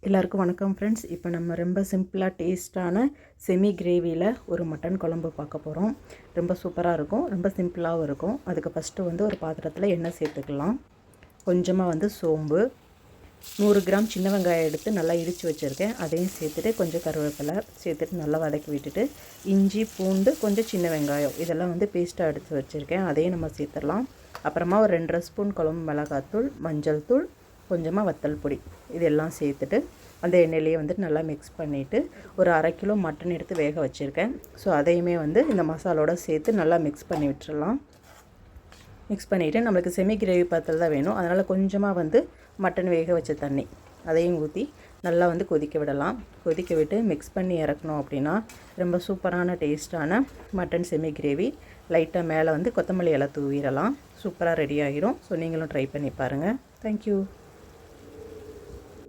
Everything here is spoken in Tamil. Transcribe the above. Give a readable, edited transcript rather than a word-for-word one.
எல்லாருக்கும் வணக்கம் ஃப்ரெண்ட்ஸ். இப்போ நம்ம ரொம்ப சிம்பிளாக டேஸ்ட்டான செமி கிரேவியில் ஒரு மட்டன் குழம்பு பார்க்க போகிறோம். ரொம்ப சூப்பராக இருக்கும், ரொம்ப சிம்பிளாகவும் இருக்கும். அதுக்கு ஃபஸ்ட்டு ஒரு பாத்திரத்தில் எண்ணெய் சேர்த்துக்கலாம். கொஞ்சமாக சோம்பு, 100 கிராம் சின்ன வெங்காயம் எடுத்து நல்லா இடித்து வச்சுருக்கேன். அதையும் சேர்த்துட்டு கொஞ்சம் கருவேப்பிலை சேர்த்துட்டு நல்லா வதக்கி விட்டுட்டு, இஞ்சி பூண்டு கொஞ்சம் சின்ன வெங்காயம் இதெல்லாம் பேஸ்ட்டாக எடுத்து வச்சுருக்கேன். அதையும் நம்ம சேர்த்துடலாம். அப்புறமா ஒரு 2 ஸ்பூன் குழம்பு மிளகாத்தூள், மஞ்சள் தூள், கொஞ்சமாக வத்தல் பொடி இதெல்லாம் சேர்த்துட்டு அந்த எண்ணெயிலேயே நல்லா மிக்ஸ் பண்ணிவிட்டு ஒரு 1/2 கிலோ மட்டன் எடுத்து வேக வச்சுருக்கேன். ஸோ அதையுமே இந்த மசாலோடு சேர்த்து நல்லா மிக்ஸ் பண்ணி விட்டுறலாம். மிக்ஸ் பண்ணிவிட்டு நம்மளுக்கு செமி கிரேவி பாத்திரம் தான் வேணும். அதனால் கொஞ்சமாக மட்டன் வேக வச்ச தண்ணி அதையும் ஊற்றி நல்லா கொதிக்க விடலாம். கொதிக்க விட்டு மிக்ஸ் பண்ணி இறக்கணும் அப்படின்னா ரொம்ப சூப்பரான டேஸ்ட்டான மட்டன் செமி கிரேவி. லைட்டாக மேலே கொத்தமல்லி இலை தூவிடலாம். சூப்பராக ரெடி ஆகிரும். ஸோ நீங்களும் ட்ரை பண்ணி பாருங்கள். தேங்க்யூ.